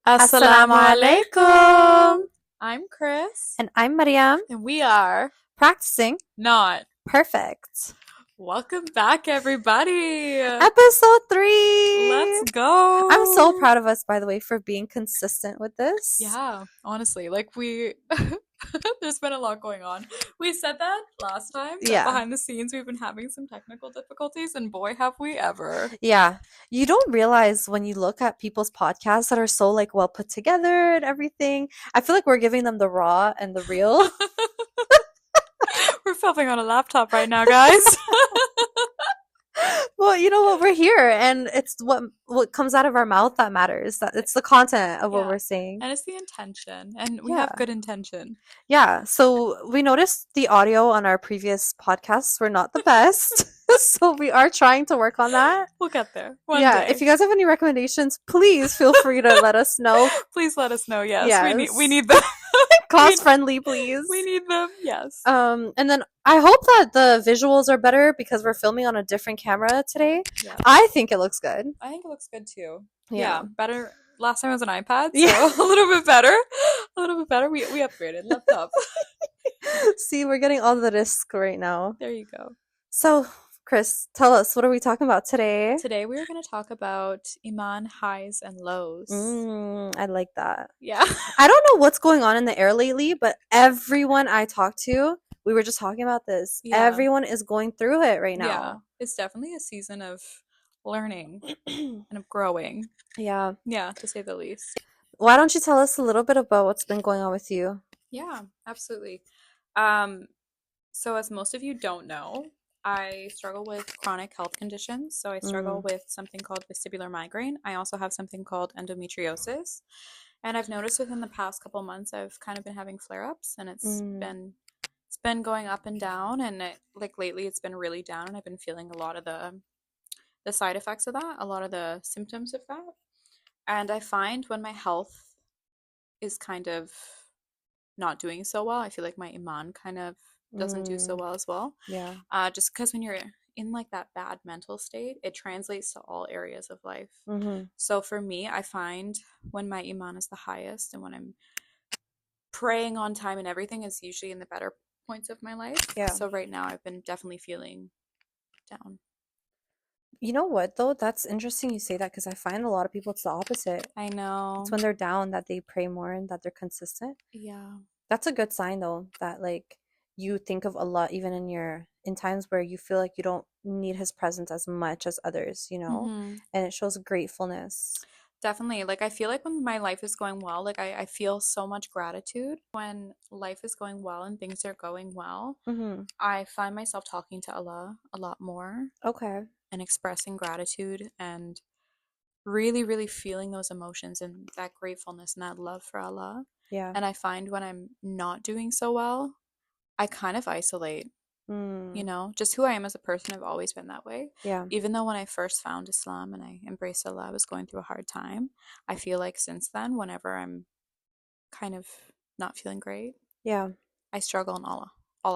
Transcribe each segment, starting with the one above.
Assalamu Assalamu alaikum. alaikum. I'm Chris, And I'm Mariam, and we are practicing not. perfect. Welcome back, everybody. Episode 3. Let's I'm so go. proud of us, by the way, for being consistent with this. Yeah, honestly, there's been a lot going on. We said that last time, that Yeah. behind the scenes we've been having some technical difficulties, and boy, have we ever. Yeah. You don't realize when you look at people's podcasts that are so like well put together and everything. I feel like we're giving them the raw and the real. We're filming on a laptop right now, guys. Well, you know what? We're here and it's what comes out of our mouth that matters. That it's the content of what Yeah, we're saying. and it's the intention, and we have Yeah. good intention. Yeah, so we noticed the audio on our previous podcasts were not the best. So we are trying to work on that. We'll get there one Yeah, if day. you guys have any recommendations, please feel free to let us know. Please let us know. Yes, we Yes. need them. we Cost friendly, please. we need them. Yes. And then I hope that the visuals are better because we're filming on a different camera today. Yeah. I think it looks good. I think it looks good too. Yeah. Yeah, better. Last time it was an iPad, so Yeah. a little bit better. A little bit better. We upgraded laptop. See, we're getting all the risk right now. There you go. So, Chris, tell us, what are we talking about today? Today we are going to talk about Iman highs and lows. I like that. Yeah. I don't know what's going on in the air lately, but everyone I talk to, we were just talking about this. Yeah. Everyone is going through it right Yeah. now. It's definitely a season of learning and of growing. Yeah. Yeah, to say the least. Why don't you tell us a little bit about what's been going on with you? Yeah, absolutely. Um, so as most of you don't know, I struggle with chronic health conditions. So I struggle Mm, with something called vestibular migraine. I also have something called endometriosis. And I've noticed within the past couple months I've kind of been having flare-ups and mm, it's been going up and down and like lately it's been really down and I've been feeling a lot of the side effects of that, a lot of the symptoms of that. And I find when my health is kind of not doing so well. I feel like my iman kind of doesn't do so mm, well as well. yeah. Just because when you're in like that bad mental state, it translates to all areas of life. Mm-hmm. So for me, I find when my iman is the highest and when I'm praying on time and everything is usually in the better points of my life. Yeah. So right now, I've been definitely feeling down. You know what, though? That's interesting you say that because I find a lot of people it's the opposite. I It's know. when they're down that they pray more and that they're consistent. Yeah. That's a good sign though, that like you think of Allah even in times where you feel like you don't need his presence as much as others, you know? Mm-hmm. And it shows gratefulness. Definitely. Like, I feel like when my life is going well, like, I feel so much gratitude. When life is going well and things are going well, Mm-hmm. I find myself talking to Allah a lot more Okay. and expressing gratitude and really, really feeling those emotions and that gratefulness and that love for Allah. Yeah. And I find when I'm not doing so well, I kind of isolate. Mm. Just who I am as a person. I've always been that way. Yeah. Even though when I first found Islam and I embraced Allah, I was going through a hard time. I feel like since then, whenever I'm kind of not feeling great, Yeah. I struggle in all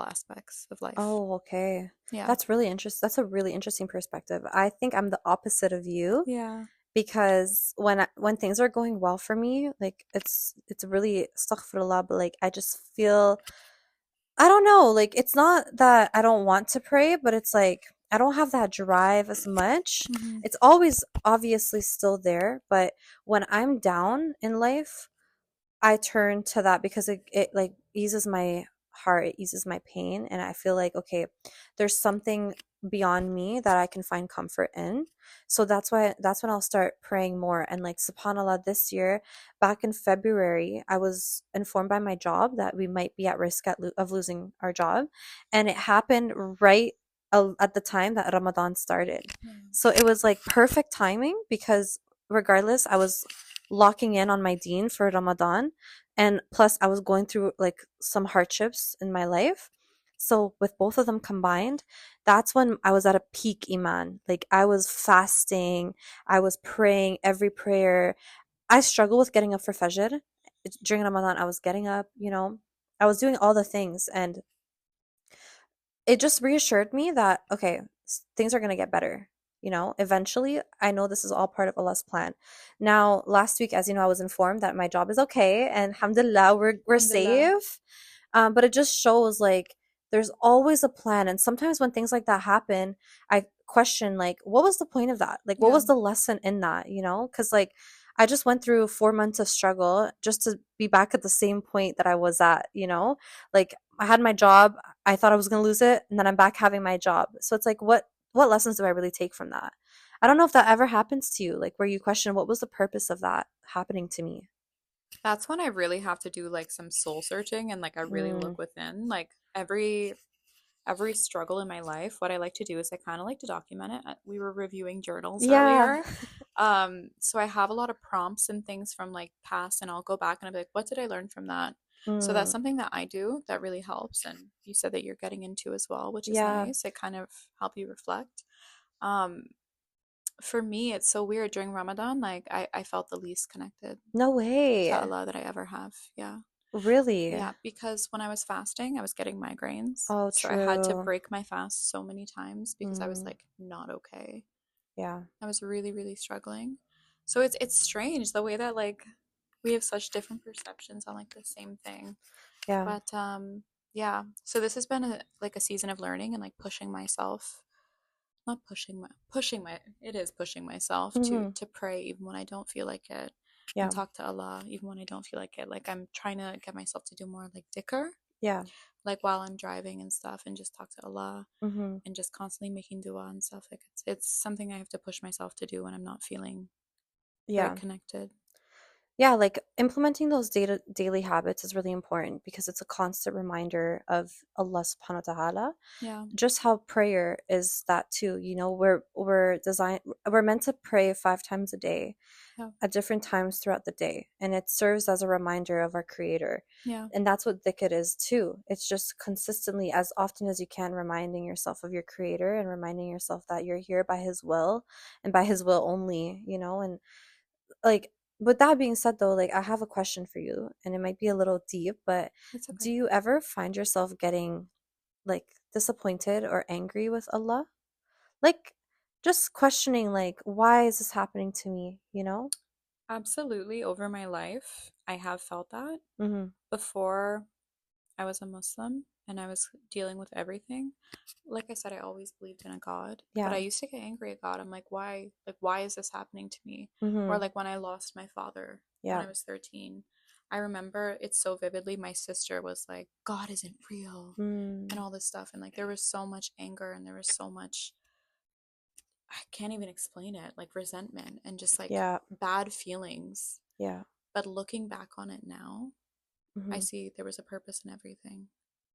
aspects of life. Oh, okay. Yeah. That's really interesting. That's a really interesting perspective. I think I'm the opposite of you Yeah. because when things are going well for me, like it's really astaghfirullah, but like I just feel I don't know, like it's not that I don't want to pray, but it's like I don't have that drive as much. Hmm. It's always obviously still there, but when I'm down in life, I turn to that because it like eases my heart, it eases my pain, and I feel like okay, there's something beyond me that I can find comfort in. So that's when I'll start praying more. And like subhanallah, this year, back in February, I was informed by my job that we might be at risk of losing our job, and it happened right at the time that Ramadan started. So it was like perfect timing because regardless, I was locking in on my deen for Ramadan. And plus, I was going through like some hardships in my life. So, with both of them combined, that's when I was at a peak Iman. Like, I was fasting, I was praying every prayer. I struggle with getting up for Fajr. During Ramadan, I was getting up, I was doing all the things. And it just reassured me that, okay, things are going to get better. Eventually, I know this is all part of Allah's plan. Now, last week, as you know, I was informed that my job is okay, and alhamdulillah, we're Alhamdulillah. safe. But it just shows like there's always a plan. And sometimes when things like that happen, I question like, what was the point of that? Like, what Yeah. was the lesson in that? Because like I just went through 4 months of struggle just to be back at the same point that I was at. Like I had my job, I thought I was gonna lose it, and then I'm back having my job. So it's like, what lessons do I really take from that? I don't know if that ever happens to you, like where you question what was the purpose of that happening to me. That's when I really have to do like some soul searching and like I really Mm. look within. Like every struggle in my life, what I like to do is I kind of like to document it. We were reviewing journals Yeah. earlier. So I have a lot of prompts and things from like past, and I'll go back and I'll be like, what did I learn from that? So that's Mm. something that I do that really helps. And you said that you're getting into as well, which is Yeah. nice. It kind of help you reflect. Um, for me, it's so weird during Ramadan, like I felt the least connected No to way. Allah that I ever have. Yeah. Really? Yeah, because when I was fasting, I was getting migraines. Oh, So I had to true. break my fast so many times because I was Mm. like not okay. Yeah. I was really, really struggling. So it's strange the way that like we have such different perceptions on like the same thing. Yeah. But yeah, so this has been like a season of learning and like pushing myself, not pushing my it is pushing myself to Hmm. pray even when I don't feel like it, and Yeah. talk to Allah even when I don't feel like it. Like I'm trying to get myself to do more like dhikr, Yeah. like while I'm driving and stuff, and just talk to Allah Hmm. and just constantly making dua and stuff. Like it's something I have to push myself to do when I'm not feeling very Yeah. connected. Yeah, like implementing those daily habits is really important because it's a constant reminder of Allah subhanahu wa ta'ala. Yeah, Just how prayer is that too. We're meant to pray 5 times a day yeah, at different times throughout the day, and it serves as a reminder of our creator. yeah, And that's what dhikr is too. It's just consistently, as often as you can, reminding yourself of your creator and reminding yourself that you're here by his will and by his will only. And like, with that being said though, like I have a question for you, and it might be a little deep, but it's do okay. you ever find yourself getting like disappointed or angry with Allah? Like just questioning like, why is this happening to me? Absolutely, over my life, I have felt that Mm-hmm. before I was a Muslim and I was dealing with everything. Like I said, I always believed in a God, but Yeah. I used to get angry at God. I'm like, why? Like, why is this happening to me? Or Mm-hmm. like when I lost my father when Yeah. I was 13, I remember it so vividly. My sister was like, God isn't real and Mm. all this stuff. And like, there was so much anger and there was so much, I can't even explain it, like resentment and just like Yeah. bad feelings. Yeah. But looking back on it now, I Mm-hmm. see there was a purpose in everything.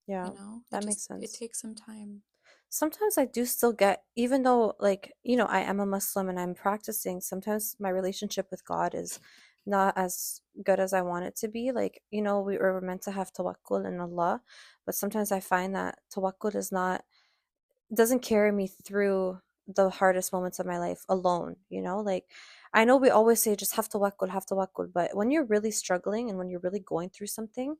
Yeah. It That makes just it sense. takes some time. Sometimes I do still get, even though, like, I am a Muslim and I'm practicing, sometimes my relationship with God is not as good as I want it to be. Like, we were meant to have tawakkul in Allah, but sometimes I find that tawakkul doesn't carry me through the hardest moments of my life alone. Like, I know we always say just have tawakkul, but when you're really struggling and when you're really going through something,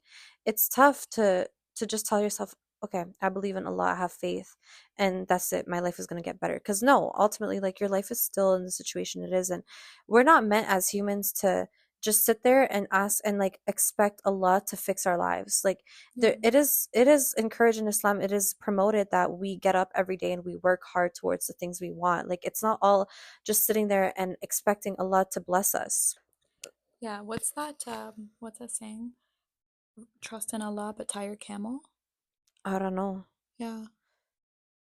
it's tough to just tell yourself, okay, I believe in Allah, I have faith, and that's it. My life is going to get better. Because no, ultimately, like, your life is still in the situation it is, and we're not meant as humans to just sit there and ask and like expect Allah to fix our lives. Like, Yeah. it is encouraged in Islam, it is promoted that we get up every day and we work hard towards the things we want. Like, it's not all just sitting there and expecting Allah to bless us. Yeah, what's that saying? Trust in Allah but tie your camel. I don't know. Yeah,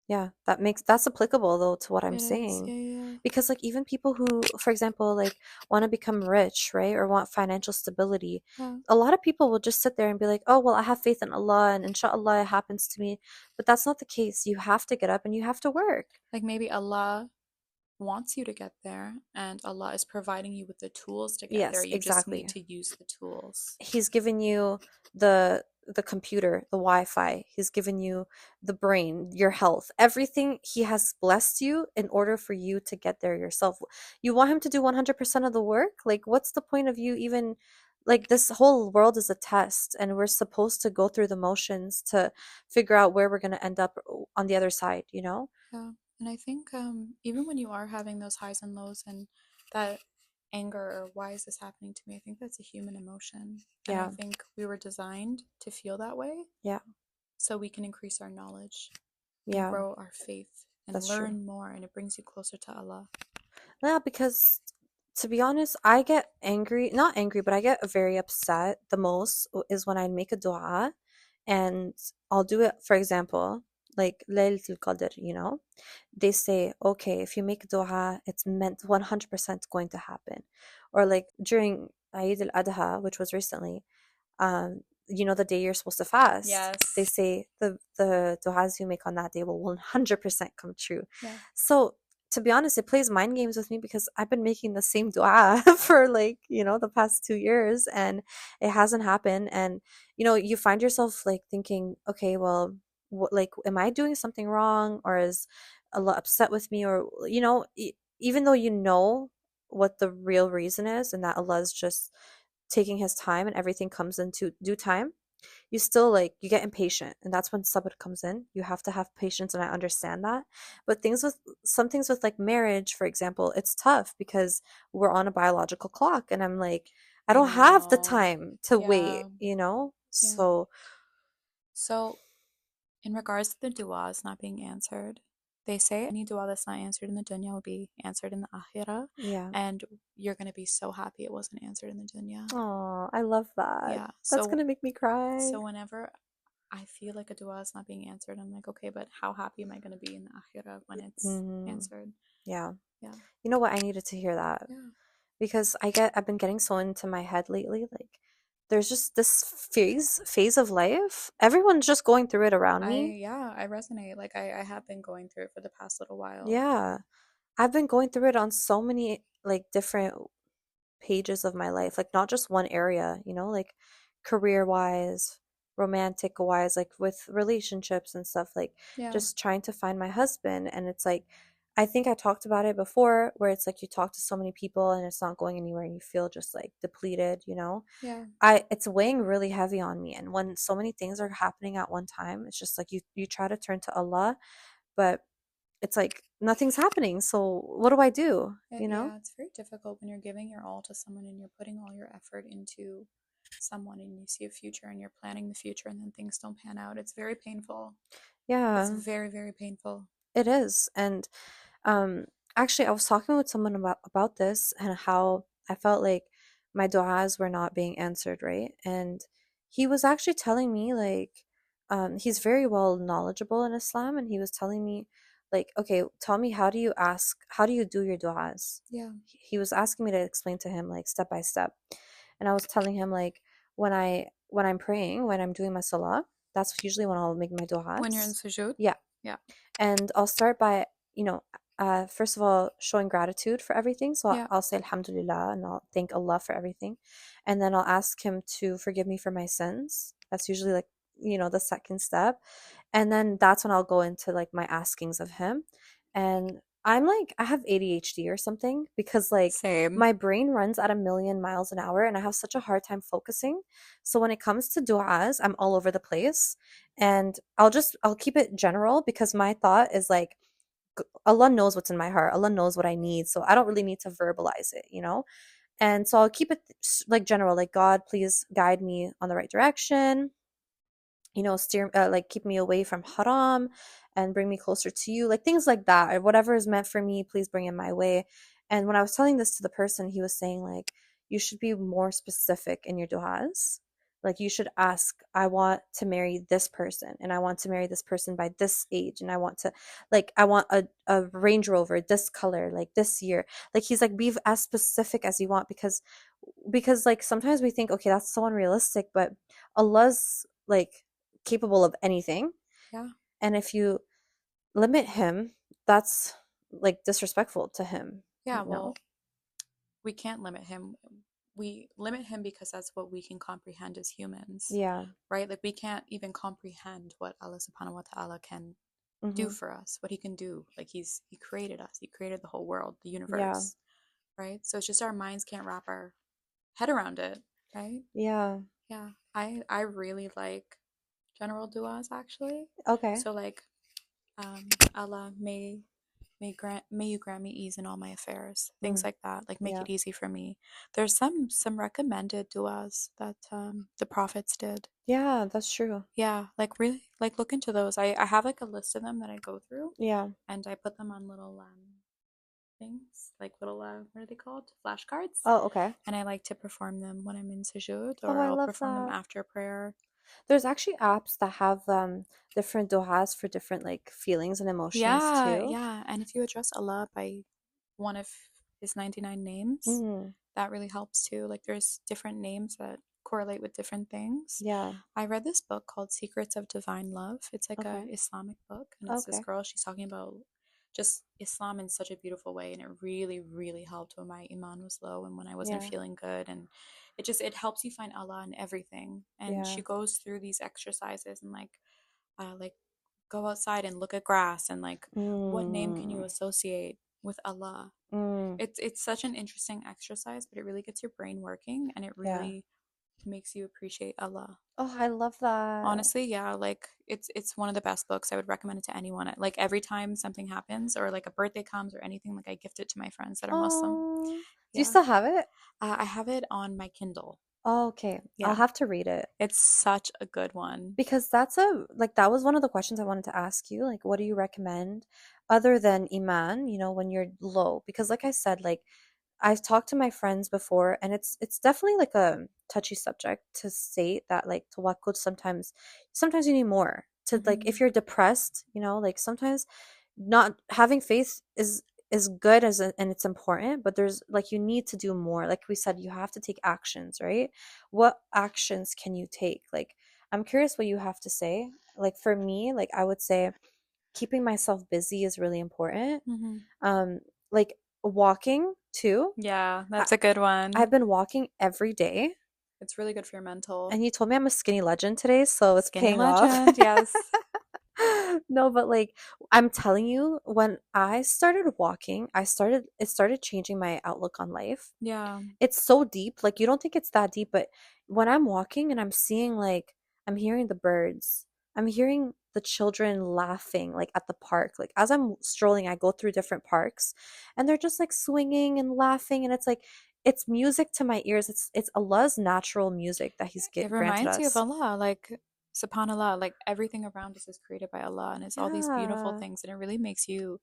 Yeah, that's applicable though to what I'm it is. saying. Yeah, yeah, Because like even people who, for example, like want to become rich, right? Or want financial stability, yeah. a lot of people will just sit there and be like, "Oh, well, I have faith in Allah and inshallah it happens to me." But that's not the case. You have to get up and you have to work. Like maybe Allah wants you to get there and Allah is providing you with the tools to get there. Yes, You just need exactly. to use the tools. He's given you the computer, the Wi-Fi. He's given you the brain, your health, everything. He has blessed you in order for you to get there yourself. You want him to do 100% of the work? Like, what's the point of you even, like, this whole world is a test and we're supposed to go through the motions to figure out where we're going to end up on the other side? Yeah. And I think even when you are having those highs and lows and that anger or why is this happening to me, I think that's a human emotion. And I Yeah. think we were designed to feel that way Yeah. so we can increase our knowledge and Yeah. grow our faith and That's true. learn more, and it brings you closer to Allah. Yeah, because to be honest, I get angry, not angry, but I get very upset the most is when I make a dua and I'll do it, for example, like Laylatul Qadr, they say, okay, if you make a dua, it's meant 100% going to happen. Or like during Eid al-Adha, which was recently, the day you're supposed to fast, they Yes. say the du'as you make on that day will 100% come true. Yeah. So to be honest, it plays mind games with me because I've been making the same dua for like, the past 2 years and it hasn't happened. And, you find yourself like thinking, okay, well, what, like, am I doing something wrong or is Allah upset with me? Or, even though you know what the real reason is and that Allah is just taking his time and everything comes into due time, you still like you get impatient and that's when sabr comes in. You have to have patience and I understand that. But some things with like marriage, for example, it's tough because we're on a biological clock and I'm like, I I don't have the know. time to wait, Yeah. Yeah. So So, in regards to the du'as not being answered, they say any du'a that's not answered in the dunya will be answered in the akhirah, yeah. and you're going to be so happy it wasn't answered in the dunya. Oh, I love that. Yeah. That's So, gonna make me cry. so whenever I feel like a du'a is not being answered, I'm like, okay, but how happy am I going to be in the akhirah when it's Hmm. answered? Yeah. Yeah. You know what? I needed to hear that Yeah. because I've been getting so into my head lately. Like, there's just this phase of life. Everyone's just going through it around me. I resonate. Like, I have been going through it for the past little while. Yeah. I've been going through it on so many like different pages of my life, like not just one area, like career wise, romantic wise, like with relationships and stuff, like Yeah. just trying to find my husband. And it's like, I think I talked about it before, where it's like you talk to so many people and it's not going anywhere and you feel just like depleted. Yeah. It's weighing really heavy on me. And when so many things are happening at one time, it's just like you try to turn to Allah, but it's like nothing's happening. So what do I do? Yeah, it's very difficult when you're giving your all to someone and you're putting all your effort into someone and you see a future and you're planning the future and then things don't pan out. It's very painful. It's Yeah, very, very painful. it is. And um actually I was talking with someone about this and how I felt like my du'as were not being answered, right? And he was actually telling me like he's very well knowledgeable in Islam and he was telling me like, okay, tell me, how do you do your du'as? Yeah. He was asking me to explain to him like step by step. And I was telling him like when I'm praying, when I'm doing my salah, that's usually when I'll make my When you're in du'as. sujood? Yeah. Yeah. And I'll start by, you know, first of all, showing gratitude for everything. So Yeah. I'll say Alhamdulillah and I'll thank Allah for everything. And then I'll ask Him to forgive me for my sins. That's usually like, the second step. And then that's when I'll go into like my askings of Him. And I'm like, I have ADHD or something because like Same. my brain runs at a million miles an hour and I have such a hard time focusing. So when it comes to du'as, I'm all over the place and I'll keep it general because my thought is like Allah knows what's in my heart. Allah knows what I need. So I don't really need to verbalize it. And so I'll keep it like general, like God, please guide me on the right direction, steer like keep me away from haram and bring me closer to you, like things like that, or whatever is meant for me, please bring it my way. And when I was telling this to the person, he was saying like you should be more specific in your du'as. Like you should ask, I want to marry this person and I want to marry this person by this age and I want a Range Rover this color like this year. Like he's like, be as specific as you want because like sometimes we think, okay, that's so unrealistic, but Allah's like capable of anything. Yeah. And if you limit him, that's like disrespectful to him, Yeah. you know? Well, we can't limit him. We limit him because that's what we can comprehend as humans, Yeah. right? Like we can't even comprehend what Allah subhanahu wa ta'ala can do Mm-hmm. for us, what he can do. Like he created us. He created the whole world, the Yeah. universe, right? So it's just our minds can't wrap our head around it, right? Yeah. Yeah. I really like general du'as actually. Okay. So like Allah may may you grant me ease in all my affairs. Things Mm, like that. Like make yeah. it easy for me. There's some recommended du'as that the prophets did. Yeah, that's true. Yeah, like really like look into those. I have like a list of them that I go through Yeah. and I put them on little things, like little what are they called? Flashcards. Oh, okay. And I like to perform them when I'm in sujood, Oh, or I I'll love perform them that. after prayer. There's actually apps that have different dohas for different like feelings and emotions Yeah, too. yeah. And if you address Allah by one of his 99 names, Mm, that really helps too. Like there's different names that correlate with different things. yeah. I read this book called Secrets of Divine Love. It's like a Okay. Islamic book, and it's this Okay. girl, she's talking about just Islam in such a beautiful way, and it really really helped when my iman was low and when I wasn't Yeah. feeling good, and it helps you find Allah in everything. And Yeah. she goes through these exercises and like go outside and look at grass and like what name can you Mm, associate with Allah. mm, It's such an interesting exercise, but it really gets your brain working and it yeah. really makes you appreciate Allah. Oh, I love that. Honestly, yeah, like it's one of the best books. I would recommend it to anyone. Like every time something happens or like a birthday comes or anything, like I gift it to my friends that are Muslim. Oh, do you Yeah. still have it? I have it on my Kindle. Oh, okay. I'll Yeah. have to read it. It's such a good one. Because that's a like that was one of the questions I wanted to ask you. Like, what do you recommend other than Iman, when you're low? Because like I said, like I've talked to my friends before and it's definitely like a touchy subject to state that like tawakkul sometimes you need more. To like if Hmm. you're depressed, like sometimes not having faith is good and it's important, but there's like you need to do more. Like we said, you have to take actions, right? What actions can you take? Like I'm curious what you have to say. Like for me, like I would say keeping myself busy is really important. Hmm. um like walking too. Yeah, I, that's a good I've one. been walking every day, It's really good for your mental. and you told me I'm a skinny legend today, so it's Skinny paying off. legend, yes. No, but like I'm telling you, when I started walking, it started changing my outlook on life. Yeah. It's so deep. Like you don't think it's that deep, but when I'm walking and I'm seeing like I'm hearing the birds, I'm hearing the children laughing like at the park. Like as I'm strolling, I go through different parks and they're just like swinging and laughing, and it's like it's music to my ears. It's Allah's natural music that It granted reminds you of us. Allah, like subhanallah, like everything around us is created by Allah and it's all these beautiful Yeah. things and it really makes you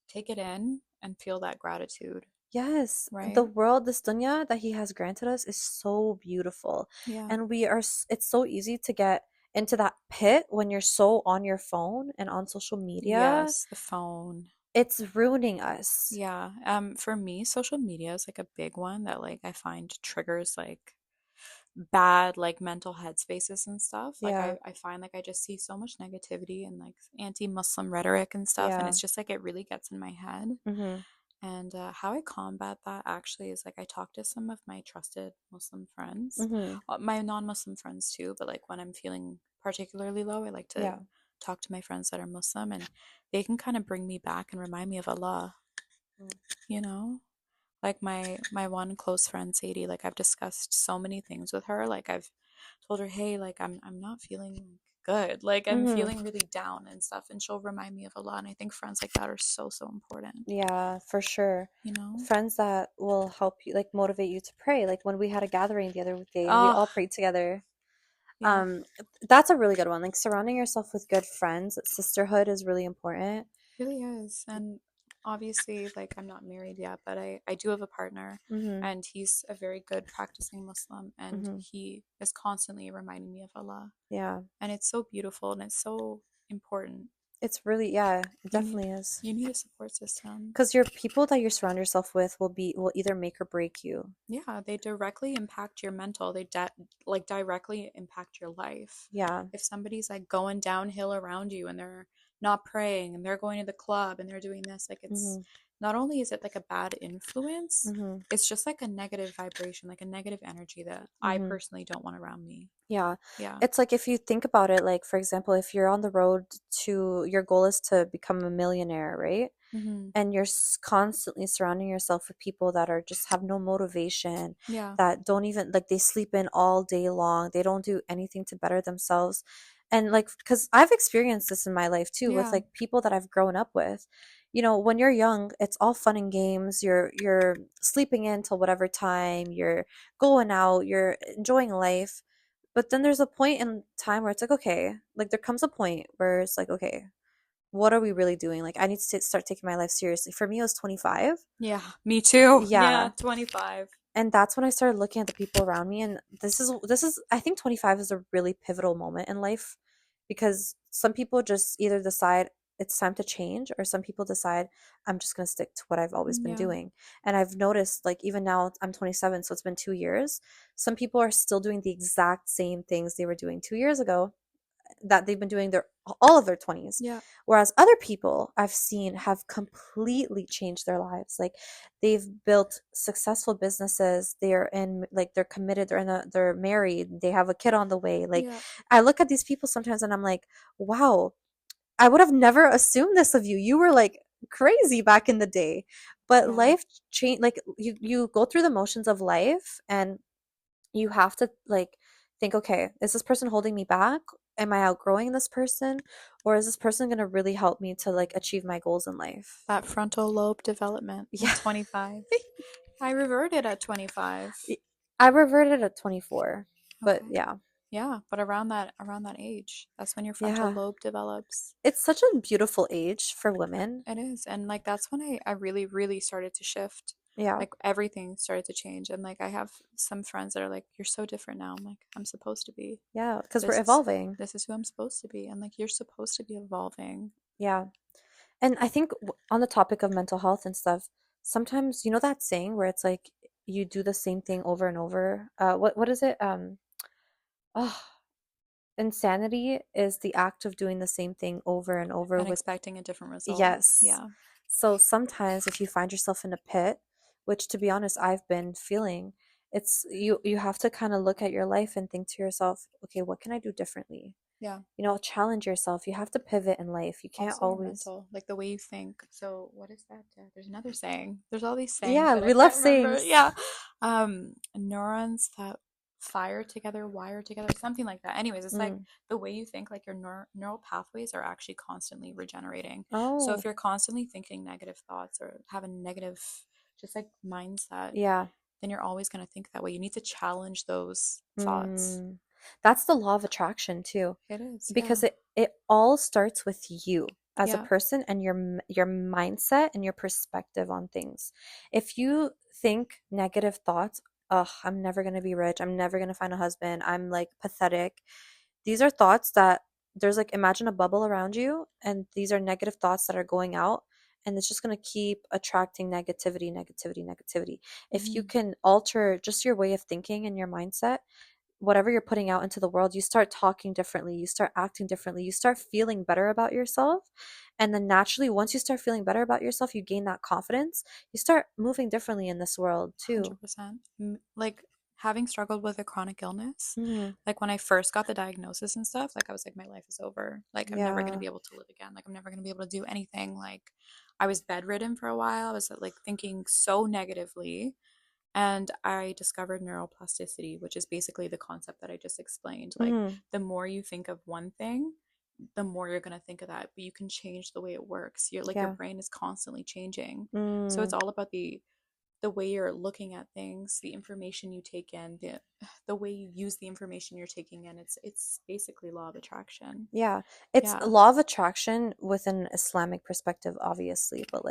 take it in and feel that gratitude, Yes, the right? world, this dunya that he has granted us is so beautiful. Yeah. And it's so easy to get into that pit when you're so on your phone and on social media. Yes, the phone. It's ruining us. Yeah. For me, social media is like a big one that like I find triggers like bad like mental headspaces and stuff. Like Yeah, I find like I just see so much negativity and like anti-Muslim rhetoric and stuff and yeah. it's just like it really gets in my head. Mm-hmm. And how I combat that actually is like I talk to some of my trusted Muslim friends, Mm-hmm. my non-Muslim friends too, but like when I'm feeling particularly low, I like to Yeah. talk to my friends that are Muslim and they can kind of bring me back and remind me of Allah, Mm. you know? Like my one close friend Sadie, like I've discussed so many things with her. Like I've told her, "Hey, like I'm not feeling good. Like I'm Mm-hmm. feeling really down and stuff." And she'll remind me of Allah, and I think friends like that are so so important, Yeah, for sure. you know? Friends that will help you, like motivate you to pray. Like when we had a gathering the other day and we Oh, all prayed together. yeah. Um, that's a really good one. Like surrounding yourself with good friends, sisterhood is really important. Really is. And obviously, like, I'm not married yet, but I do have a partner, Mm-hmm. and he's a very good practicing Muslim, and Mm-hmm. he is constantly reminding me of Allah. Yeah. And it's so beautiful and it's so important. It's really, yeah, it You need definitely is. you need a support system. Because your people that you surround yourself with will either make or break you. Yeah, they directly impact your mental. Like directly impact your life. Yeah. If somebody's like going downhill around you and they're not praying and they're going to the club and they're doing this, like it's Mm-hmm. not only is it like a bad influence, Mm-hmm. it's just like a negative vibration, like a negative energy that I Mm-hmm. personally don't want around me. Yeah. Yeah. It's like if you think about it, like for example, if you're on the road to your goal is to become a millionaire, right? Mm-hmm. And you're constantly surrounding yourself with people that are just have no motivation, Yeah. that don't even like they sleep in all day long, they don't do anything to better themselves. And like because I've experienced this in my life too with Yeah. like people that I've grown up with. when you're young, it's all fun and games. You're sleeping in till whatever time, you're going out, you're enjoying life. But then there's a point in time where it's like, okay, like there comes a point where it's like, okay, what are we really doing? Like I need to start taking my life seriously. For me, it was 25. Yeah, me too. Yeah, Yeah. 25. And that's when I started looking at the people around me, and this is I think 25 is a really pivotal moment in life because some people just either decide it's time to change, or some people decide I'm just going to stick to what I've always been Yeah. doing. And I've noticed, like, even now I'm 27, so it's been 2 years. Some people are still doing the exact same things they were doing 2 years ago, that they've been doing their all of their 20s, Yeah. whereas other people I've seen have completely changed their lives. Like they've built successful businesses, they're in, like, they're committed, they're married, they have a kid on the way. Like Yeah. I look at these people sometimes and I'm like, wow, I would have never assumed this of you. You were like crazy back in the day. But Yeah. life change, like you go through the motions of life, and you have to, like, think, okay, is this person holding me back? Am I outgrowing this person? Or is this person going to really help me to, like, achieve my goals in life? That frontal lobe development Yeah. at 25. I reverted at 25. I reverted at 24. But Okay. yeah. Yeah, but around that age, that's when your frontal Yeah. lobe develops. It's such a beautiful age for women. It is. And like that's when I really, really started to shift. Yeah. Like everything started to change. And like I have some friends that are like, you're so different now. I'm like, I'm supposed to be. Yeah, because we're This is evolving. this is who I'm supposed to be. And like you're supposed to be evolving. Yeah. And I think on the topic of mental health and stuff, sometimes, that saying where it's like you do the same thing over and over. What is it? Oh, insanity is the act of doing the same thing over and over And with. expecting a different result. Yes. Yeah. So sometimes if you find yourself in a pit, which to be honest I've been feeling, it's you have to kind of look at your life and think to yourself, okay, what can I do differently? Yeah. Challenge yourself. You have to pivot in life. You can't Also your always. mental, like the way you think. So what is that? There's another saying. There's all these sayings Yeah, that I we love can't remember. sayings. Yeah. Neurons that fire together, wire together, something like that. Anyways, it's like Mm. the way you think, like your neural pathways are actually constantly regenerating. So if Oh, you're constantly thinking negative thoughts or have a negative just like mindset, yeah. then you're always going to think that way. You need to challenge those thoughts. Mm. That's the law of attraction too, It is, because yeah. it all starts with you as a Yeah. person and your mindset and your perspective on things. If you think negative thoughts, oh, I'm never going to be rich, I'm never going to find a husband, I'm like pathetic. These are thoughts that, there's like, imagine a bubble around you, and these are negative thoughts that are going out, and it's just going to keep attracting negativity, negativity, negativity. If you Hmm. can alter just your way of thinking and your mindset, whatever you're putting out into the world, you start talking differently, you start acting differently, you start feeling better about yourself. And then naturally, once you start feeling better about yourself, you gain that confidence. You start moving differently in this world too. 100%. Like having struggled with a chronic illness, Hmm. like when I first got the diagnosis and stuff, like I was like, my life is over. Like I'm never going to Yeah. be able to live again. Like I'm never going to be able to do anything. Like I was bedridden for a while. I was like thinking so negatively. And I discovered neuroplasticity, which is basically the concept that I just explained. Like Hmm. the more you think of one thing, the more you're going to think of that, but you can change the way it works. You're like your Yeah. brain is constantly changing. So it's Mm. all about the way you're looking at things, the information you take in, the way you use the information you're taking in. It's basically law of attraction. Yeah. It's a Yeah. law of attraction with an Islamic perspective, obviously, but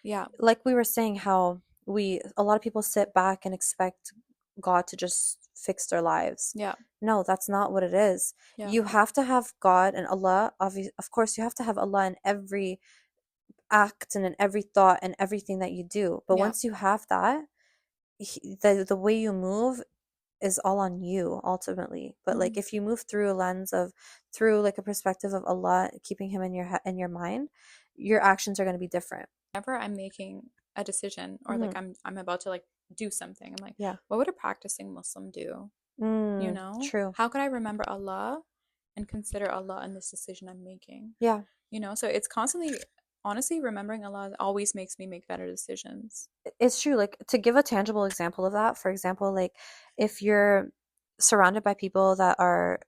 Yeah. like we were saying, how a lot of people sit back and expect God to just fix their lives. Yeah. No, that's not what it is. Yeah. You have to have God and Allah. Of course, you have to have Allah in every act and in every thought and everything that you do. But Yeah. once you have that, the way you move is all on you ultimately. But like Mm. if you move through a lens of, through like a perspective of Allah, keeping him in in your mind, your actions are going to be different. Whenever I'm making a decision or like Hmm. I'm about to like do something, I'm like, Yeah. what would a practicing Muslim do? You Mm, know? true. How could I remember Allah and consider Allah in this decision I'm making? Yeah. You know, so it's constantly honestly remembering Allah always makes me make better decisions. It's true. Like, to give a tangible example of that, for example, like if you're surrounded by people that are,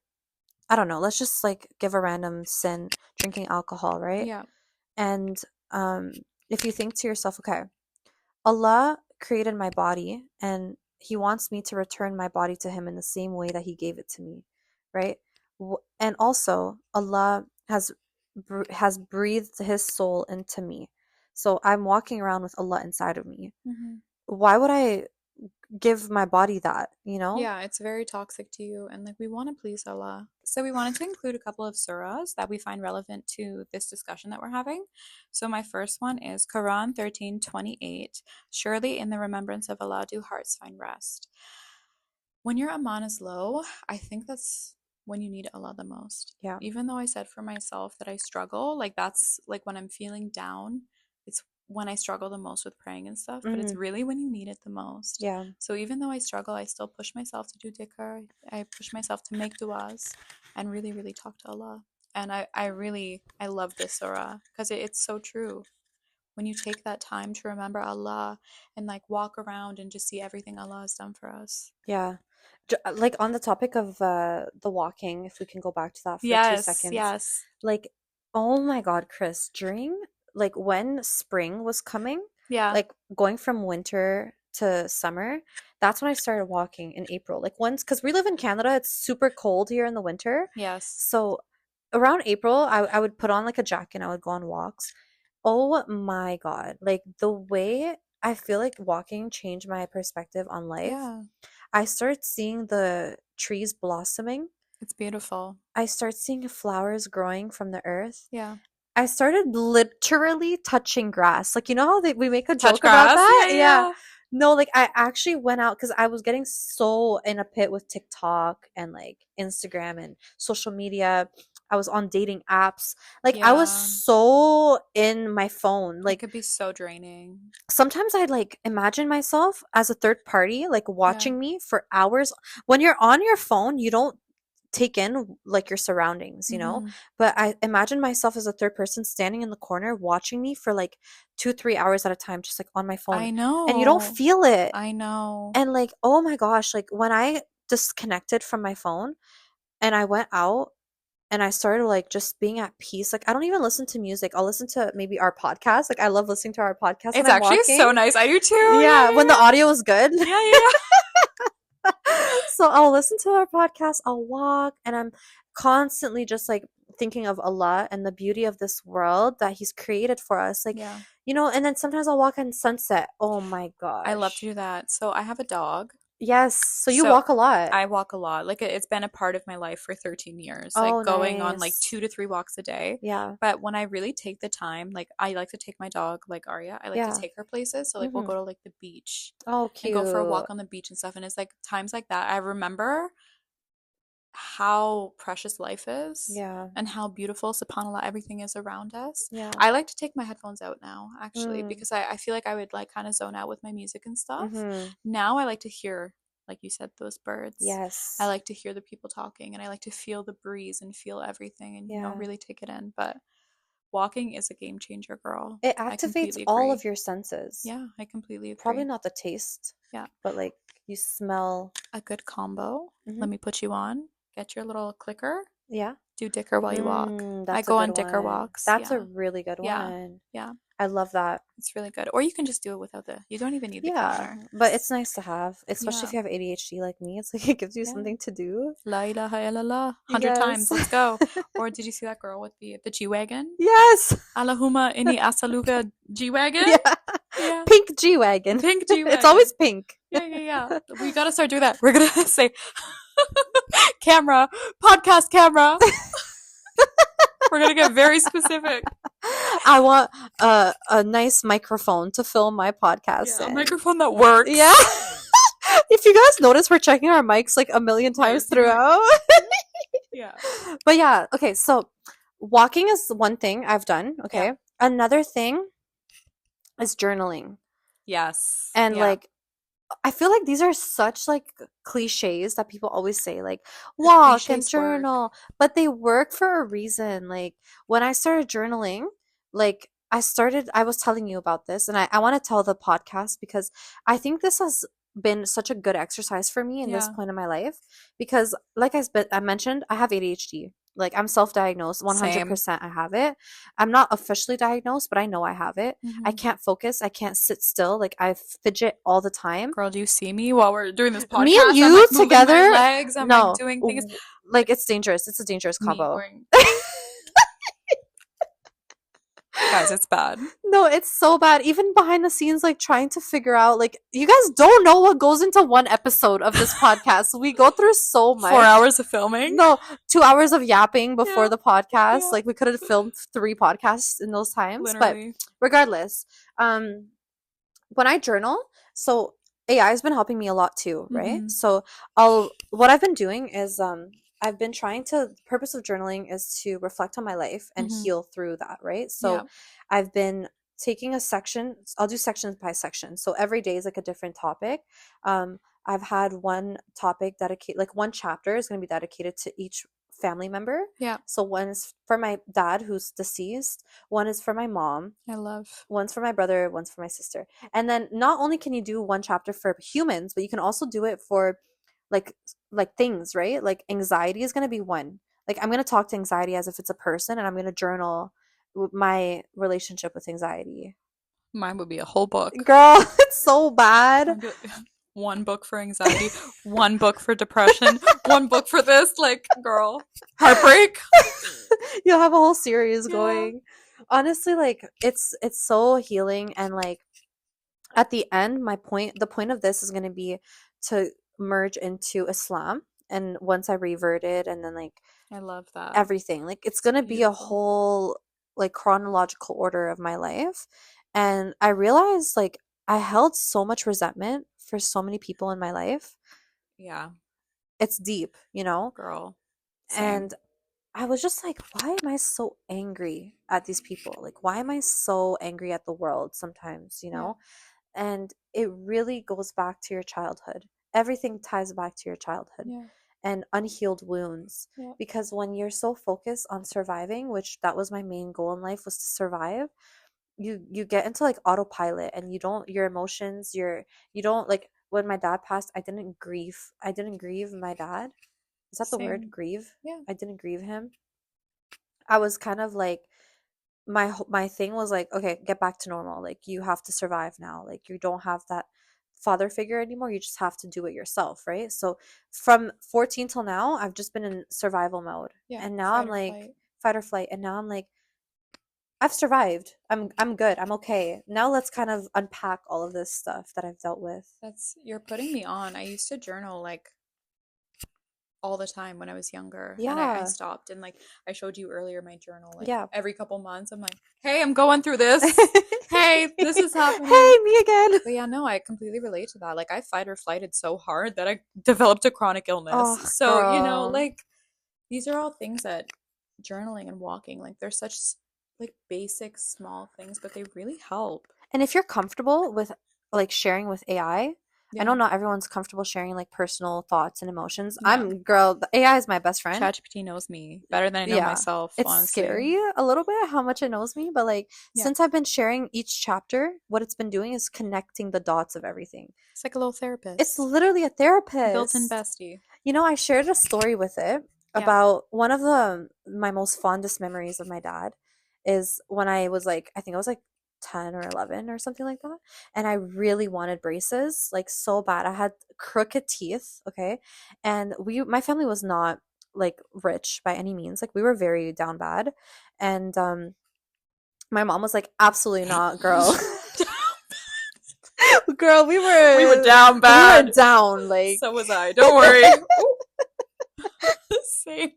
I don't know, let's just like give a random sin, drinking alcohol, right? Yeah. And um if you think to yourself, okay, Allah created my body and he wants me to return my body to him in the same way that he gave it to me, right? And also Allah has breathed his soul into me. So I'm walking around with Allah inside of me. Hmm. Why would I give my body that, you know? Yeah, it's very toxic to you, and like we want to please Allah. So we wanted to include a couple of surahs that we find relevant to this discussion that we're having. So my first one is Quran 13:28. Surely in the remembrance of Allah do hearts find rest. When your aman is low, I think that's when you need Allah the most. Yeah. Even though I said for myself that I struggle, like that's like when I'm feeling down, it's when I struggle the most with praying and stuff, but it's Hmm. really when you need it the most. Yeah. So even though I struggle, I still push myself to do dhikr. I push myself to make du'as and really, really talk to Allah. And I love this surah because it's so true. When you take that time to remember Allah and like walk around and just see everything Allah has done for us. Yeah. Like on the topic of the walking, if we can go back to that for two Yes, seconds. yes. Like, oh my God, Chris, during like when spring was coming, Yeah, like going from winter to summer, that's when I started walking in April. Like once, because we live in Canada, it's super cold here in the winter. yes. So around April, I would put on like a jacket and I would go on walks. Oh my God. Like the way I feel like walking changed my perspective on life. Yeah, I start seeing the trees blossoming. it's beautiful. I start seeing flowers growing from the earth. Yeah. I started literally touching grass. Like, you know how we make a Touch joke about grass. that? Yeah, yeah, Yeah. yeah. No, like I actually went out because I was getting so in a pit with TikTok and like Instagram and social media. I was on dating apps. Like I was Yeah, so in my phone. it Like could be so draining. sometimes I'd like imagine myself as a third party, like Yeah. watching me for hours. When you're on your phone, you don't take in like your surroundings, you know? Mm-hmm. But I imagine myself as a third person standing in the corner watching me for like 2, 3 hours at a time, just like on my phone. I And you don't know. feel it. I know. And like, oh my gosh, like when I disconnected from my phone and I went out and I started like just being at peace. Like I don't even listen to music. I'll listen to maybe our podcast. Like I love listening to our podcast when It's I'm actually walking. so nice. I do too. Yeah, Yeah, when the yeah, audio is good. yeah. Yeah, yeah, So I'll listen to our podcast, I'll walk, and I'm constantly just like thinking of Allah and the beauty of this world that He's created for us. Like, yeah. and then sometimes I'll walk on sunset. Oh my I love to gosh. do that. So I have a dog. Yes. So you So walk a lot. I walk a lot. Like it's been a part of my life for 13 years, like Oh, going on like nice. 2 to 3 walks a day. Yeah. But when I really take the time, like I like to take my dog, like Arya, I like to Yeah. take her places. So like we'll Mm-hmm. go to like the beach Oh, and go for a walk cute. on the beach and stuff. And it's like times like that I remember how precious life is Yeah. and how beautiful, subhanAllah, everything is around us. Yeah. I like to take my headphones out now, actually, Mm. because I feel like I would like kind of zone out with my music and stuff. Mm-hmm. Now I like to hear, like you said, those birds. I Yes. like to hear the people talking and I like to feel the breeze and feel everything and, Yeah. really take it in. But walking is a game changer, girl. It I activates completely all agree. of your senses. Yeah, I completely Probably agree. not the taste, Yeah, but like you smell. a good combo. Mm-hmm. Let me put you on. Get your little clicker. Yeah. Do dicker while you walk. I That's a go good on dicker one. walks. That's a Yeah. really good Yeah. one. Yeah. I love that. It's really good. Or you can just do it without you don't even need the Yeah, counter. but it's nice to have, especially if Yeah. you have ADHD like me. It's like it gives you Yeah. something to do. La ilaha illallah. 100 Yes. times. Let's go. Or did you see that girl with the G-Wagon? Yes. Allahumma inni asaluka G-Wagon? Yeah. Yeah. Pink G-Wagon. Pink It's always G-Wagon. pink. Yeah, yeah, yeah. We gotta start doing that. We're gonna say camera, podcast camera. We're gonna get very specific. I want a nice microphone to film my podcast Yeah, a in. microphone that works. Yeah. If you guys notice, we're checking our mics like a million times Yes, you're like, throughout. yeah. But yeah, okay, so walking is one thing I've done, Yeah. okay? Another thing is journaling. Yes. And Yeah. like I feel like these are such like cliches that people always say, like The walk and cliches work. journal, but they work for a reason. Like when I started journaling, like I was telling you about this, and I want to tell the podcast because I think this has been such a good exercise for me in this Yeah. point in my life because, like I mentioned, I have ADHD. Like I'm self-diagnosed, Same. 100% I have it. I'm not officially diagnosed, but I know I have it. I Hmm. can't focus, I can't sit still. Like I fidget all the time. Girl, do you see me while we're doing this Me and podcast? I'm you like moving my together, legs. I'm like no. doing things. Like it's dangerous. It's a dangerous Me combo. going, guys, it's bad. No, it's so bad. Even behind the scenes, like trying to figure out, like, you guys don't know what goes into one episode of this podcast. We go through so 4 much. hours of filming. No, 2 hours of yapping before Yeah, the podcast. yeah, Like, we could have filmed 3 podcasts in those times. But literally. regardless, um, when I journal, so AI has been helping me a lot too, right? Hmm. So what I've been doing is I've been trying to the purpose of journaling is to reflect on my life and Hmm. heal through that, right? Yeah, So I've been taking a section, I'll do sections by section. So every day is like a different topic. I've had one topic dedicated, like one chapter is going to be dedicated to each family member. yeah. So one is for my dad who's deceased, one is for my mom, I love. one's for my brother, one's for my sister. And then not only can you do one chapter for humans, but you can also do it for like things, right? Like anxiety is going to be one. Like I'm going to talk to anxiety as if it's a person and I'm going to journal my relationship with anxiety. Mine would be a whole book. Girl, it's so bad. I'd be like, one book for anxiety, one book for depression, one book for this. Like, girl, heartbreak. You'll have a whole series Yeah. going. Honestly, like it's so healing and like at the end the point of this is going to be to merge into Islam, and once I revert it and then like I love that. everything, like it's It's going to be a beautiful. whole like chronological order of my life. And I realized like I held so much resentment for so many people in my life. Yeah, It's deep, you know. girl. Same. And I was just like, why am I so angry at these people? Like why am I so angry at the world sometimes, you Yeah, know? And it really goes back to your childhood. Everything ties back to your childhood yeah, and unhealed wounds. yeah. Because when you're so focused on surviving, which that was my main goal in life was to survive, you get into like autopilot and you don't your emotions, you don't like when my dad passed, I didn't grieve my dad. Is that the word? Same. Grieve? Yeah, I didn't grieve him. I was kind of like my thing was like, okay, get back to normal. Like you have to survive now. Like you don't have that father figure anymore. You just have to do it yourself, right? So from 14 till now, I've just been in survival mode. yeah. And now I'm Fight or like flight. fight or flight. And now I'm like, I've survived. I'm good. I'm okay. Now let's kind of unpack all of this stuff that I've dealt with. You're putting me on. I used to journal like all the time when I was younger, and I Yeah. stopped. And like I showed you earlier, my journal, like Yeah. every couple months, I'm like, hey, I'm going through this. Hey, this is happening. Hey, me again. But yeah, no, I completely relate to that. Like I fight or flighted so hard that I developed a chronic illness. Oh, So, girl. like these are all things that journaling and walking, like they're such like basic small things, but they really help. And if you're comfortable with like sharing with I know Yeah. not everyone's comfortable sharing like personal thoughts and emotions. Yeah. The AI is my best friend. ChatGPT knows me better than I know Yeah. myself, It's honestly. scary a little bit how much it knows me, but like Yeah. since I've been sharing each chapter, what it's been doing is connecting the dots of everything. It's like a little It's therapist. literally a Built-in therapist. bestie. You know, I shared a story with it Yeah. about one of the my most fondest memories of my dad is when I was like, I think I was like 10 or 11 or something like that. And I really wanted braces, like so bad. I had crooked teeth, okay? And my family was not like rich by any means. Like we were very down bad. And my mom was like, absolutely not, girl. Girl, We were down we were bad. down like So was I. Don't worry. Same.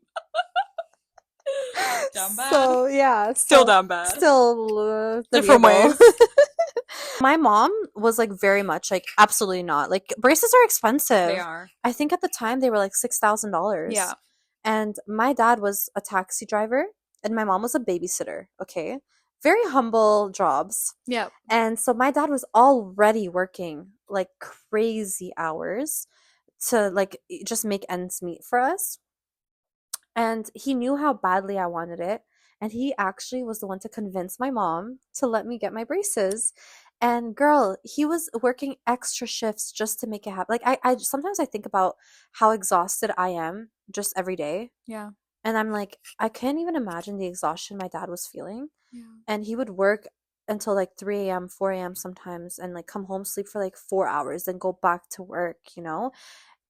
Down bad. so yeah, Still down bad. still Different debatable. ways. My mom was like very much like absolutely not. Like braces are They expensive. are. I think at the time they were like Yeah. $6,000. And my dad was a taxi driver and my mom was a babysitter, okay? Very humble jobs. Yeah. And so my dad was already working like crazy hours to like just make ends meet for us. And he knew how badly I wanted it. And he actually was the one to convince my mom to let me get my braces. And girl, he was working extra shifts just to make it happen. Like I sometimes I think about how exhausted I am just every day. Yeah. And I'm like, I can't even imagine the exhaustion my dad was feeling. Yeah. And he would work until like 3 a.m., 4 a.m. sometimes, and like come home, sleep for like 4 hours, then go back to work, you know?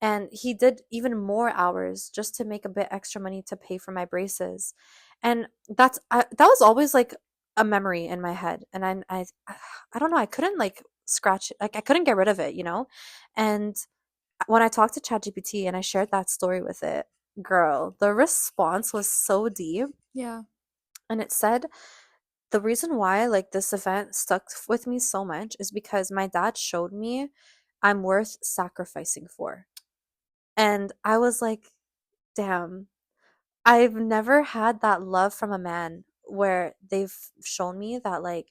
And he did even more hours just to make a bit extra money to pay for my braces. And that was always like a memory in my head. And I don't know, I couldn't like scratch it, like I couldn't get rid of it, you know? And when I talked to ChatGPT and I shared that story with it, girl, the response was so deep. Yeah. And it said the reason why like this event stuck with me so much is because my dad showed me I'm worth sacrificing for. And I was like, damn, I've never had that love from a man where they've shown me that like,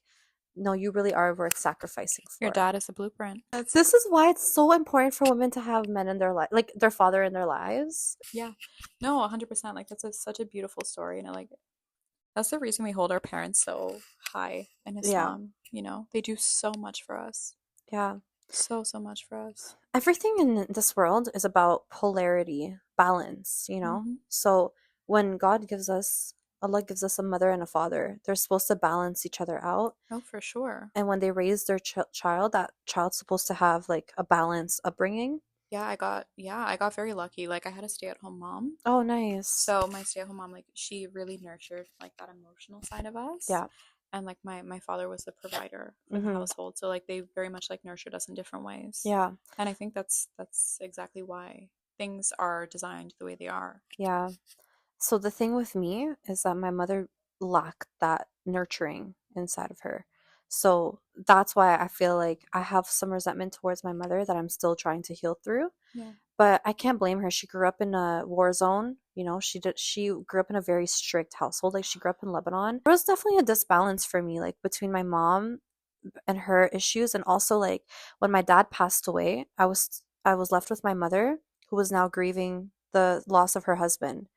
no, you really are worth sacrificing Your for. dad is a blueprint. This is why it's so important for women to have men in their life, like their father in their lives. Yeah. No, 100%. Like that's such a beautiful story, and I like that's the reason we hold our parents so high in Yeah, Islam, you know? They do so much for us. yeah. So, so much for us. Everything in this world is about polarity, balance, you know? Hmm. So when Allah gives us a mother and a father, they're supposed to balance each other out. Oh, for sure. And when they raise their child, that child's supposed to have like a balanced upbringing. Yeah, I got very lucky. Like I had a stay-at-home mom. Oh, nice. So my stay-at-home mom, like she really nurtured like that emotional side of us. Yeah. And like my father was the provider for the Mm-hmm. household. So like they very much like nurtured us in different ways. Yeah. And I think that's exactly why things are designed the way they are. Yeah. So the thing with me is that my mother lacked that nurturing inside of her. So that's why I feel like I have some resentment towards my mother that I'm still trying to heal through. Yeah. But I can't blame her. She grew up in a war zone. You know, she grew up in a very strict household. Like she grew up in Lebanon. There was definitely a disbalance for me, like between my mom and her issues, and also like when my dad passed away, I was left with my mother, who was now grieving the loss of her husband,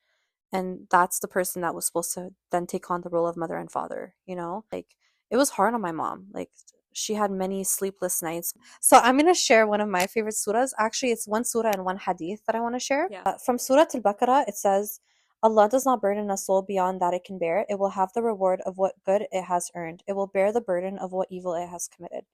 and that's the person that was supposed to then take on the role of mother and father, you know? Like it was hard on my mom. Like she had many sleepless nights. So I'm going to share one of my favorite surahs. Actually, it's one surah and one hadith that I want to share. Yeah. From Surah Al-Baqarah, it says, Allah does not burden a soul beyond that it can bear. It will have the reward of what good it has earned. It will bear the burden of what evil it has committed.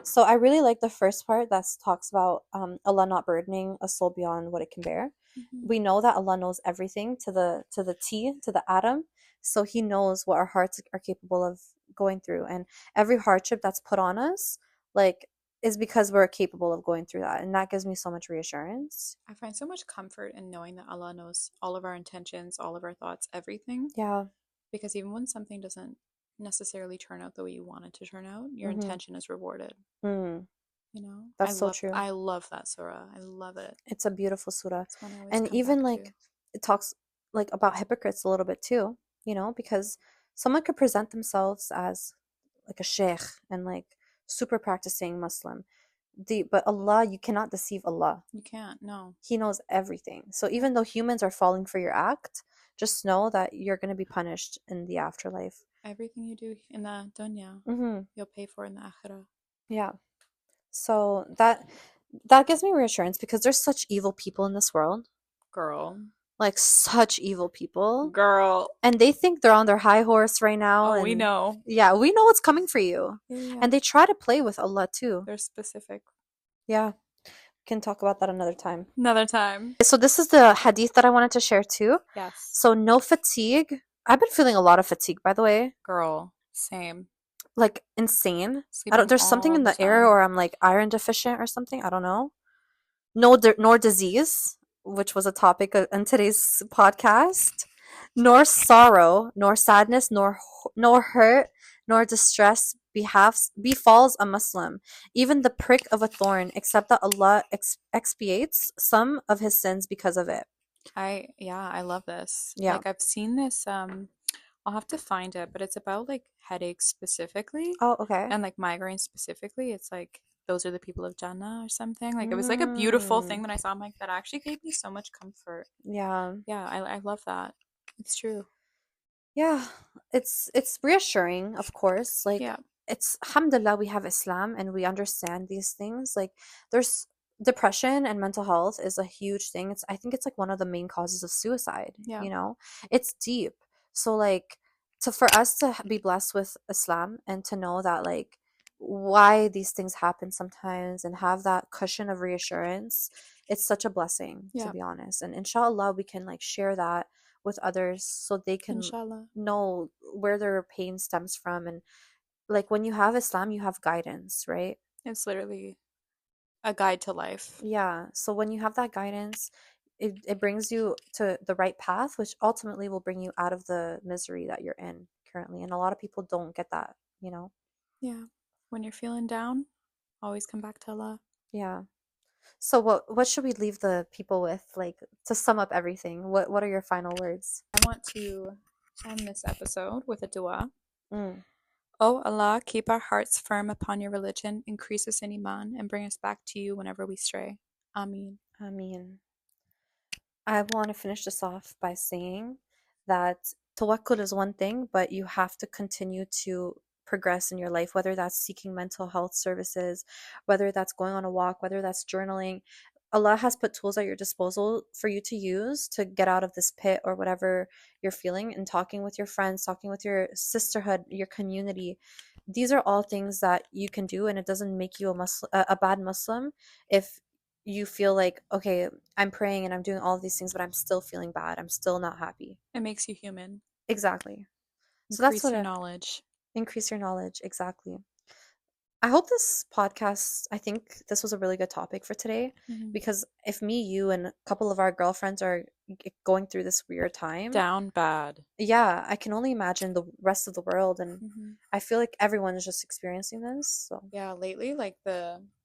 So I really like the first part that talks about Allah not burdening a soul beyond what it can bear. Hmm. We know that Allah knows everything to the T, to the atom. So he knows what our hearts are capable of going through. And every hardship that's put on us, like, is because we're capable of going through that. And that gives me so much reassurance. I find so much comfort in knowing that Allah knows all of our intentions, all of our thoughts, everything. Yeah. Because even when something doesn't necessarily turn out the way you want it to turn out, your Mm-hmm. intention is rewarded. Mm, You know, that's so true. I love that surah. I love it. It's a beautiful surah. It's one I always And come even back to. like it talks like about hypocrites a little bit too, you know, because someone could present themselves as like a sheikh and like super practicing Muslim. But Allah, you cannot deceive Allah. You can't. No. He knows everything. So Yep. even though humans are falling for your act, just know that you're going to be punished in the afterlife. Everything you do in the dunya, Hmm. you'll pay for in the akhirah. Yeah. So that gives me reassurance because there's such evil people in this world, Girl. like such evil people, Girl. and they think they're on their high horse right now. Oh, we And know. yeah, we know what's coming for you, Yeah, yeah. and they try to play with Allah too. They're specific. Yeah, can talk about that another time. Another time. So this is the hadith that I wanted to share too. Yes. So no fatigue. I've been feeling a lot of fatigue, by the way, Girl. Same. like insane. I don't. Sleeping There's something all in the the air, time. or I'm like iron deficient or something. I don't know. No, nor disease, which was a topic in today's podcast, nor sorrow, nor sadness, nor hurt, nor distress befalls a Muslim, even the prick of a thorn, except that Allah expiates some of his sins because of it. I love this. Yeah. Like I've seen this I'll have to find it, but it's about like headaches specifically Oh, okay. and like migraines specifically. It's like those are the people of Jannah or something. Like it was like a beautiful Mm, thing that I saw. I'm like, that actually gave me so much comfort. yeah. Yeah, I love that. It's true. Yeah, it's reassuring, of course. Like Yeah. it's alhamdulillah we have Islam and we understand these things. Like there's depression and mental health is a huge thing. I think it's like one of the main causes of suicide, Yeah. you know? It's deep. So like for us to be blessed with Islam and to know that like why these things happen sometimes and have that cushion of reassurance, it's such a blessing, to Yeah. be honest. And inshallah we can like share that with others so they can Inshallah. know where their pain stems from. And like when you have Islam, you have guidance, right? It's literally a guide to life. Yeah. So when you have that guidance, it brings you to the right path, which ultimately will bring you out of the misery that you're in currently. And a lot of people don't get that, you know? Yeah. When you're feeling down, always come back to Allah. Yeah. So what should we leave the people with? Like to sum up everything, what are your final words? I want to end this episode with a dua. Mm, O Allah, keep our hearts firm upon your religion, increase us in Iman, and bring us back to you whenever we stray. Ameen. I mean, I want to finish this off by saying that tawakkul is one thing, but you have to continue to progress in your life, whether that's seeking mental health services, whether that's going on a walk, whether that's journaling. Allah has put tools at your disposal for you to use to get out of this pit or whatever you're feeling, and talking with your friends, talking with your sisterhood, your community. These are all things that you can do, and it doesn't make you a bad Muslim if you feel like, okay, I'm praying and I'm doing all of these things, but I'm still feeling bad. I'm still not happy. It makes you human. Exactly. So that's Increase what your knowledge. increase your knowledge. Exactly. I hope this podcast, I think this was a really good topic for today Mhm. because if me, you, and a couple of our girlfriends are going through this weird time, Down bad. yeah, I can only imagine the rest of the world. And Mhm. I feel like everyone is just experiencing this. So, Yeah, lately,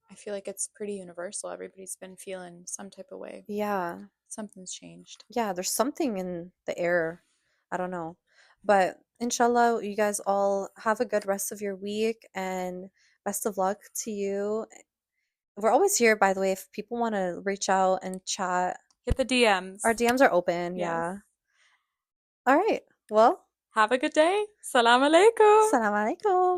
I feel like it's pretty universal. Everybody's been feeling some type of way. yeah. Something's changed. Yeah, there's something in the air. I don't know. But inshallah, you guys all have a good rest of your week and best of luck to you. We're always here, by the way, if people want to reach out and chat. Hit the Our DMs. DMs are open. Yes. Yeah. All right. Well, Have a good day. Salam alaikum. salam alaikum.